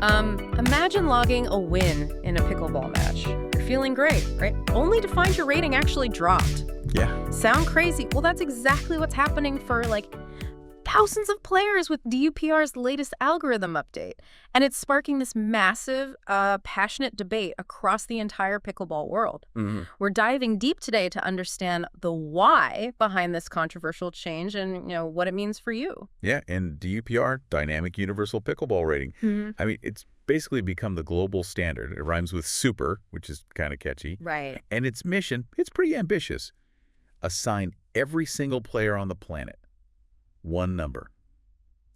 Imagine logging a win in a pickleball match. You're feeling great, right? Only to find your rating actually dropped. Yeah. Sound crazy? Well, that's exactly what's happening for, thousands of players with DUPR's latest algorithm update. And it's sparking this massive, passionate debate across the entire pickleball world. Mm-hmm. We're diving deep today to understand the why behind this controversial change and, what it means for you. Yeah, and DUPR, Dynamic Universal Pickleball Rating. Mm-hmm. I mean, it's basically become the global standard. It rhymes with super, which is kind of catchy. Right. And its mission, it's pretty ambitious. Assign every single player on the planet one number,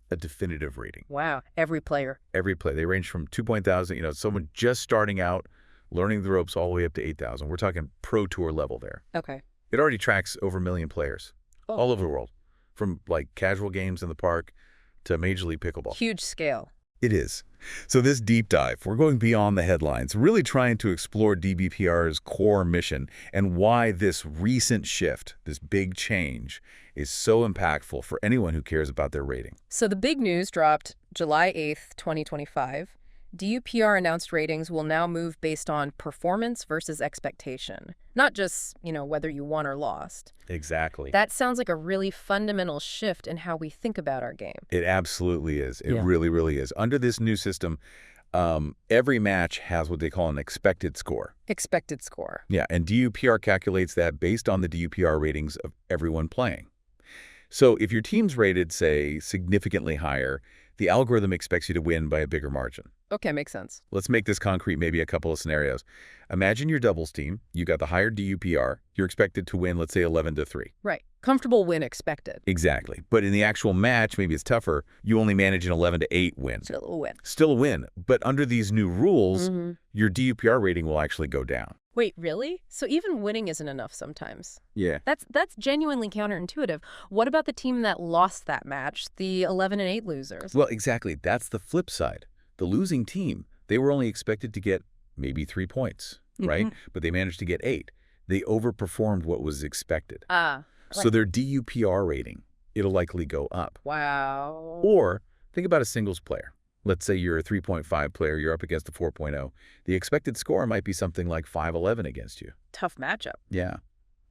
a definitive rating. Wow. Every player. Every player. They range from 2,000, someone just starting out, learning the ropes all the way up to 8,000. We're talking pro tour level there. Okay. It already tracks over 1 million players all over the world, from casual games in the park to Major League Pickleball. Huge scale. It is. So this deep dive, we're going beyond the headlines, really trying to explore DBPR's core mission and why this recent shift, this big change, is so impactful for anyone who cares about their rating. So the big news dropped July 8th, 2025. DUPR announced ratings will now move based on performance versus expectation, not just, whether you won or lost. Exactly. That sounds like a really fundamental shift in how we think about our game. It absolutely is. It really, really is. Under this new system, every match has what they call an expected score. Expected score. Yeah, and DUPR calculates that based on the DUPR ratings of everyone playing. So if your team's rated, say, significantly higher, the algorithm expects you to win by a bigger margin. Okay, makes sense. Let's make this concrete, maybe a couple of scenarios. Imagine your doubles team. You got the higher DUPR. You're expected to win, let's say, 11-3. Right. Comfortable win expected. Exactly. But in the actual match, maybe it's tougher. You only manage an 11-8 win. Still a win. Still a win. But under these new rules, your DUPR rating will actually go down. Wait, really? So even winning isn't enough sometimes? Yeah. That's genuinely counterintuitive. What about the team that lost that match, the 11-8 losers? Well, exactly. That's the flip side. The losing team, they were only expected to get maybe 3 points, right? But they managed to get 8. They overperformed what was expected. So their DUPR rating, it'll likely go up. Wow. Or think about a singles player. Let's say you're a 3.5 player, you're up against a 4.0. The expected score might be something like 5-11 against you. Tough matchup. Yeah.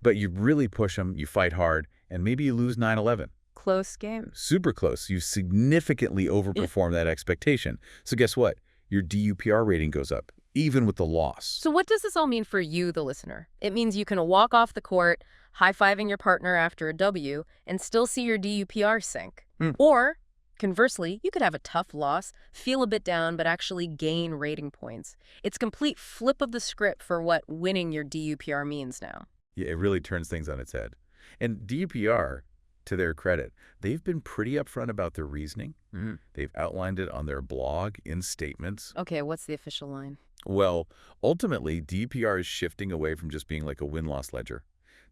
But you really push them, you fight hard, and maybe you lose 9-11. Close game. Super close. You significantly overperform that expectation. So guess what? Your DUPR rating goes up, even with the loss. So what does this all mean for you, the listener? It means you can walk off the court, high-fiving your partner after a W, and still see your DUPR sink. Or, conversely, you could have a tough loss, feel a bit down, but actually gain rating points. It's complete flip of the script for what winning your DUPR means now. Yeah, it really turns things on its head. And DUPR, to their credit, they've been pretty upfront about their reasoning. They've outlined it on their blog in statements. Okay, what's the official line? Well, ultimately, DUPR is shifting away from just being like a win-loss ledger.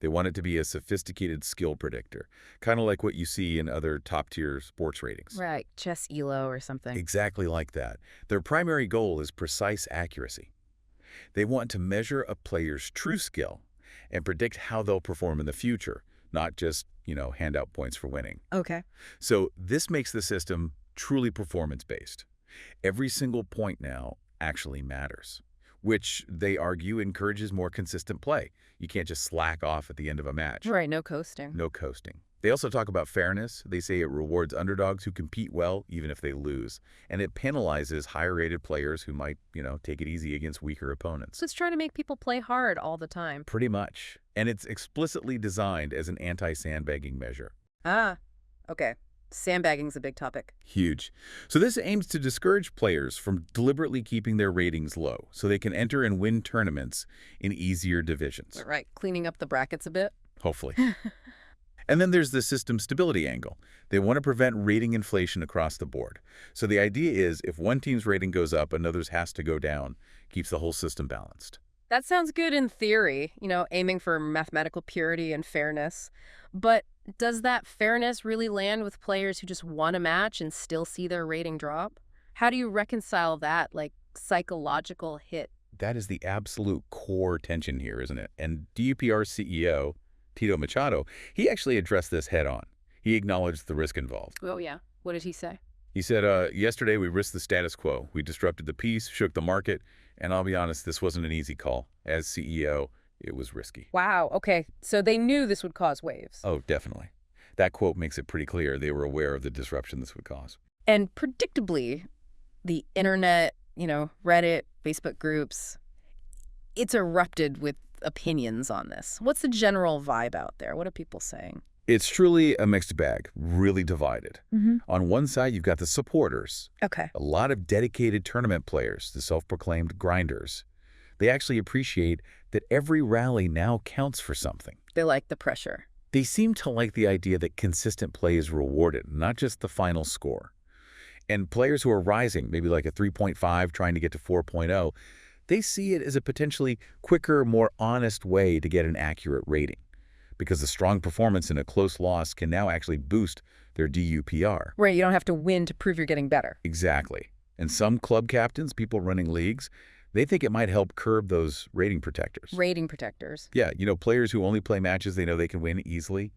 They want it to be a sophisticated skill predictor, kind of like what you see in other top-tier sports ratings. Right, chess ELO or something. Exactly like that. Their primary goal is precise accuracy. They want to measure a player's true skill and predict how they'll perform in the future, not just, hand out points for winning. Okay. So this makes the system truly performance-based. Every single point now actually matters, which they argue encourages more consistent play. You can't just slack off at the end of a match. Right, no coasting. No coasting. They also talk about fairness. They say it rewards underdogs who compete well, even if they lose. And it penalizes higher-rated players who might, take it easy against weaker opponents. So it's trying to make people play hard all the time. Pretty much. And it's explicitly designed as an anti-sandbagging measure. Okay. Sandbagging's a big topic. Huge. So this aims to discourage players from deliberately keeping their ratings low so they can enter and win tournaments in easier divisions. Right, cleaning up the brackets a bit. Hopefully. And then there's the system stability angle. They want to prevent rating inflation across the board. So the idea is if one team's rating goes up, another's has to go down, keeps the whole system balanced. That sounds good in theory, aiming for mathematical purity and fairness. But does that fairness really land with players who just won a match and still see their rating drop? How do you reconcile that, psychological hit? That is the absolute core tension here, isn't it? And DUPR CEO, Tito Machado, he actually addressed this head on. He acknowledged the risk involved. Oh, yeah. What did he say? He said, yesterday we risked the status quo. We disrupted the peace, shook the market, and I'll be honest, this wasn't an easy call. As CEO, it was risky. Wow, okay. So they knew this would cause waves. Oh, definitely. That quote makes it pretty clear they were aware of the disruption this would cause. And predictably, the internet, Reddit, Facebook groups, it's erupted with opinions on this. What's the general vibe out there? What are people saying? It's truly a mixed bag, really divided. Mm-hmm. On one side, you've got the supporters. Okay. A lot of dedicated tournament players, the self-proclaimed grinders. They actually appreciate that every rally now counts for something. They like the pressure. They seem to like the idea that consistent play is rewarded, not just the final score. And players who are rising, maybe like a 3.5 trying to get to 4.0, they see it as a potentially quicker, more honest way to get an accurate rating. Because the strong performance in a close loss can now actually boost their DUPR. Right, you don't have to win to prove you're getting better. Exactly. And some club captains, people running leagues, they think it might help curb those rating protectors. Rating protectors. Yeah, players who only play matches they know they can win easily,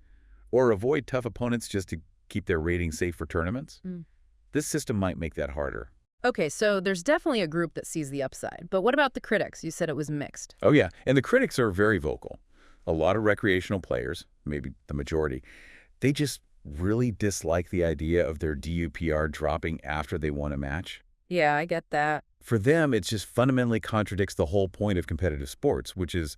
or avoid tough opponents just to keep their rating safe for tournaments. This system might make that harder. Okay, so there's definitely a group that sees the upside. But what about the critics? You said it was mixed. Oh, yeah. And the critics are very vocal. A lot of recreational players, maybe the majority, they just really dislike the idea of their DUPR dropping after they won a match. Yeah, I get that. For them, it just fundamentally contradicts the whole point of competitive sports, which is,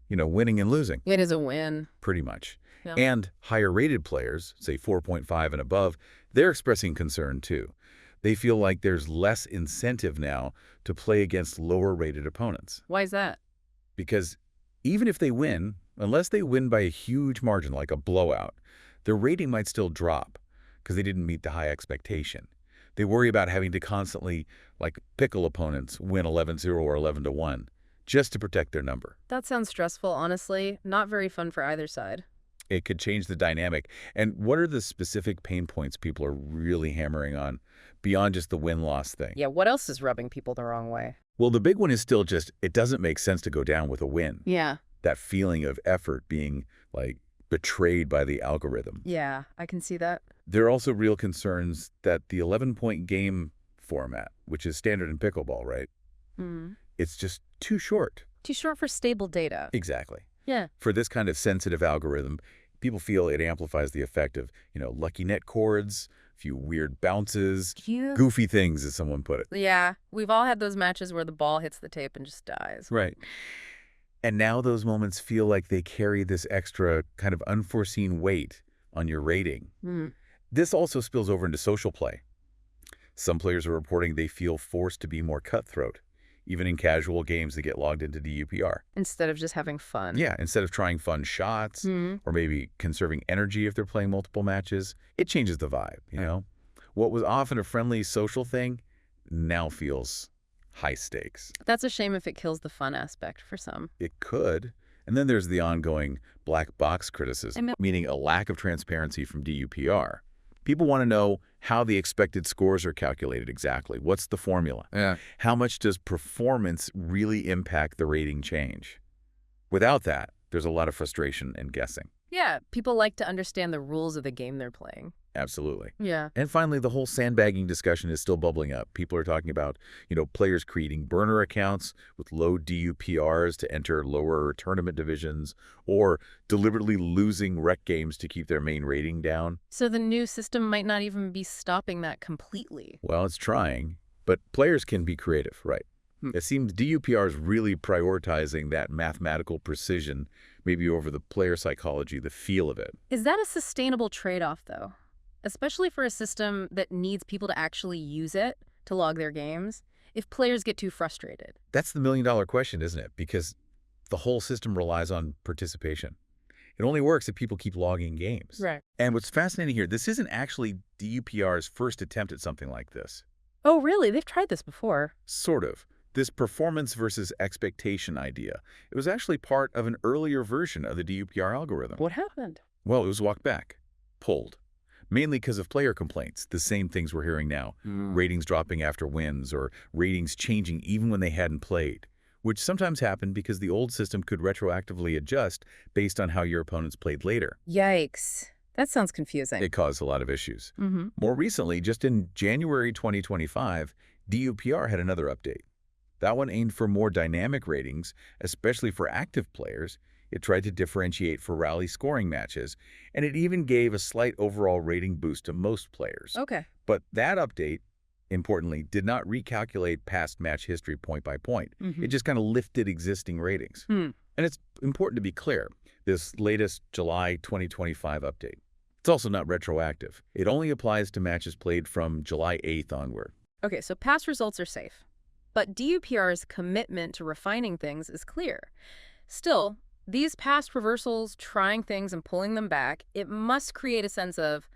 winning and losing. It is a win. Pretty much. Yeah. And higher-rated players, say 4.5 and above, they're expressing concern too. They feel like there's less incentive now to play against lower-rated opponents. Why is that? Because even if they win, unless they win by a huge margin like a blowout, their rating might still drop because they didn't meet the high expectation. They worry about having to constantly, like pickle opponents, win 11-0 or 11-1 just to protect their number. That sounds stressful, honestly. Not very fun for either side. It could change the dynamic. And what are the specific pain points people are really hammering on beyond just the win-loss thing? Yeah, what else is rubbing people the wrong way? Well, the big one is still just, it doesn't make sense to go down with a win. Yeah. That feeling of effort being, betrayed by the algorithm. Yeah, I can see that. There are also real concerns that the 11-point game format, which is standard in pickleball, right? It's just too short. Too short for stable data. Exactly. Yeah. For this kind of sensitive algorithm, people feel it amplifies the effect of, lucky net chords, a few weird bounces, goofy things, as someone put it. Yeah, we've all had those matches where the ball hits the tape and just dies. Right. And now those moments feel like they carry this extra kind of unforeseen weight on your rating. This also spills over into social play. Some players are reporting they feel forced to be more cutthroat, even in casual games that get logged into DUPR. Instead of just having fun. Yeah, instead of trying fun shots or maybe conserving energy if they're playing multiple matches, it changes the vibe, What was often a friendly social thing now feels high stakes. That's a shame if it kills the fun aspect for some. It could. And then there's the ongoing black box criticism, meaning a lack of transparency from DUPR. People want to know how the expected scores are calculated exactly. What's the formula? Yeah. How much does performance really impact the rating change? Without that, there's a lot of frustration and guessing. Yeah, people like to understand the rules of the game they're playing. Absolutely. Yeah. And finally, the whole sandbagging discussion is still bubbling up. People are talking about, players creating burner accounts with low DUPRs to enter lower tournament divisions or deliberately losing rec games to keep their main rating down. So the new system might not even be stopping that completely. Well, it's trying, but players can be creative, right? It seems DUPR is really prioritizing that mathematical precision, maybe over the player psychology, the feel of it. Is that a sustainable trade-off, though? Especially for a system that needs people to actually use it to log their games, if players get too frustrated? That's the million-dollar question, isn't it? Because the whole system relies on participation. It only works if people keep logging games. Right. And what's fascinating here, this isn't actually DUPR's first attempt at something like this. Oh, really? They've tried this before. Sort of. This performance versus expectation idea. It was actually part of an earlier version of the DUPR algorithm. What happened? Well, it was walked back, pulled. Mainly because of player complaints, the same things we're hearing now. Ratings dropping after wins or ratings changing even when they hadn't played, which sometimes happened because the old system could retroactively adjust based on how your opponents played later. Yikes. That sounds confusing. It caused a lot of issues. More recently, just in January 2025, DUPR had another update. That one aimed for more dynamic ratings, especially for active players. It tried to differentiate for rally scoring matches, and it even gave a slight overall rating boost to most players. Okay. But that update, importantly, did not recalculate past match history point by point. It just kind of lifted existing ratings. And it's important to be clear, this latest July 2025 update, it's also not retroactive. It only applies to matches played from July 8th onward. Okay, so past results are safe. But DUPR's commitment to refining things is clear. Still, these past reversals, trying things and pulling them back, it must create a sense of,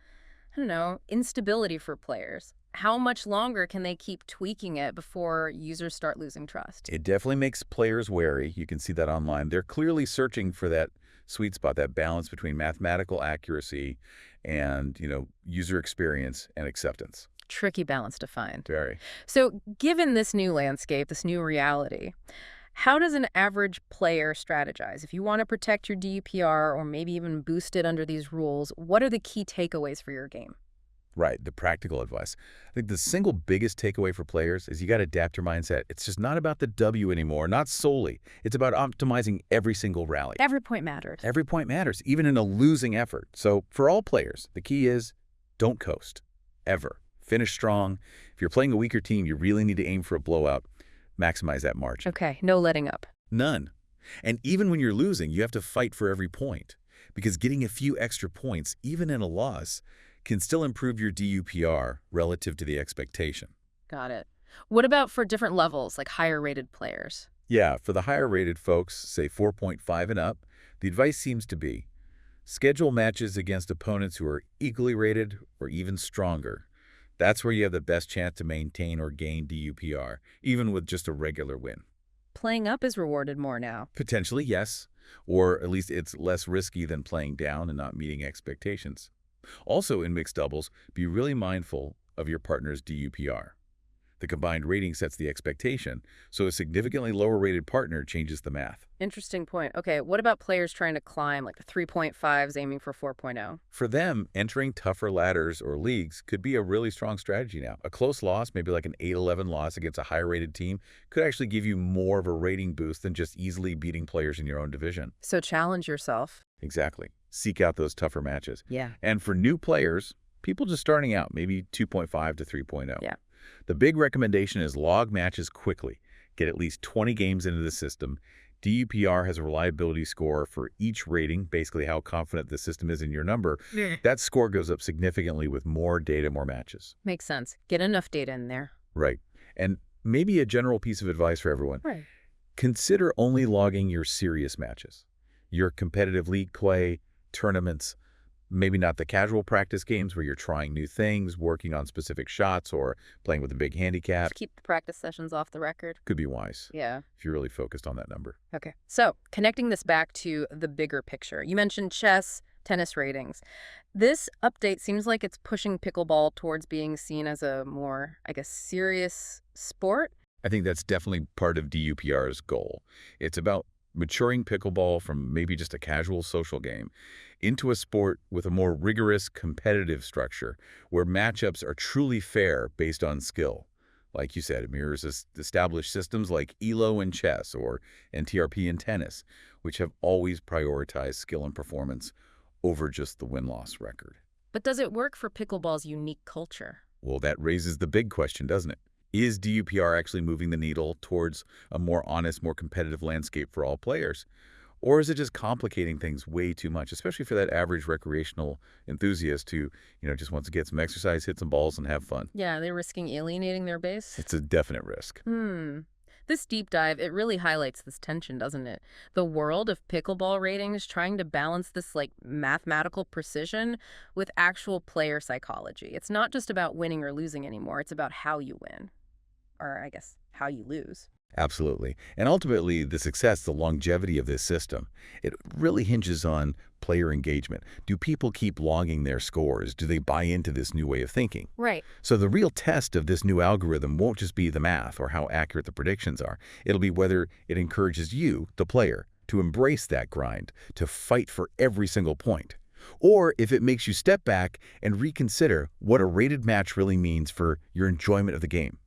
I don't know, instability for players. How much longer can they keep tweaking it before users start losing trust? It definitely makes players wary. You can see that online. They're clearly searching for that sweet spot, that balance between mathematical accuracy and, user experience and acceptance. Tricky balance to find. Very. So given this new landscape, this new reality, how does an average player strategize? If you want to protect your DUPR or maybe even boost it under these rules, what are the key takeaways for your game? Right, the practical advice. I think the single biggest takeaway for players is you got to adapt your mindset. It's just not about the W anymore, not solely. It's about optimizing every single rally. Every point matters. Every point matters, even in a losing effort. So for all players, the key is don't coast, ever. Finish strong. If you're playing a weaker team, you really need to aim for a blowout. Maximize that margin. Okay, no letting up. None. And even when you're losing, you have to fight for every point. Because getting a few extra points, even in a loss, can still improve your DUPR relative to the expectation. Got it. What about for different levels, like higher-rated players? Yeah, for the higher-rated folks, say 4.5 and up, the advice seems to be schedule matches against opponents who are equally rated or even stronger. That's where you have the best chance to maintain or gain DUPR, even with just a regular win. Playing up is rewarded more now. Potentially, yes. Or at least it's less risky than playing down and not meeting expectations. Also, in mixed doubles, be really mindful of your partner's DUPR. The combined rating sets the expectation, so a significantly lower-rated partner changes the math. Interesting point. Okay, what about players trying to climb, like the 3.5s aiming for 4.0? For them, entering tougher ladders or leagues could be a really strong strategy now. A close loss, maybe like an 8-11 loss against a higher-rated team, could actually give you more of a rating boost than just easily beating players in your own division. So challenge yourself. Exactly. Seek out those tougher matches. Yeah. And for new players, people just starting out, maybe 2.5 to 3.0. Yeah. The big recommendation is log matches quickly. Get at least 20 games into the system. DUPR has a reliability score for each rating, basically how confident the system is in your number. That score goes up significantly with more data, more matches. Makes sense. Get enough data in there. Right. And maybe a general piece of advice for everyone. Right. Consider only logging your serious matches. Your competitive league play, tournaments, maybe not the casual practice games where you're trying new things, working on specific shots, or playing with a big handicap. Just keep the practice sessions off the record. Could be wise. Yeah. If you're really focused on that number. Okay. So connecting this back to the bigger picture, you mentioned chess, tennis ratings. This update seems like it's pushing pickleball towards being seen as a more, serious sport. I think that's definitely part of DUPR's goal. It's about maturing pickleball from maybe just a casual social game into a sport with a more rigorous competitive structure where matchups are truly fair based on skill. Like you said, it mirrors established systems like ELO in chess or NTRP in tennis, which have always prioritized skill and performance over just the win-loss record. But does it work for pickleball's unique culture? Well, that raises the big question, doesn't it? Is DUPR actually moving the needle towards a more honest, more competitive landscape for all players? Or is it just complicating things way too much, especially for that average recreational enthusiast who, just wants to get some exercise, hit some balls, and have fun? Yeah, they're risking alienating their base? It's a definite risk. This deep dive, it really highlights this tension, doesn't it? The world of pickleball ratings trying to balance this mathematical precision with actual player psychology. It's not just about winning or losing anymore. It's about how you win. Or I guess how you lose. Absolutely. And ultimately, the success, the longevity of this system, it really hinges on player engagement. Do people keep logging their scores? Do they buy into this new way of thinking? Right. So the real test of this new algorithm won't just be the math or how accurate the predictions are. It'll be whether it encourages you, the player, to embrace that grind, to fight for every single point. or if it makes you step back and reconsider what a rated match really means for your enjoyment of the game.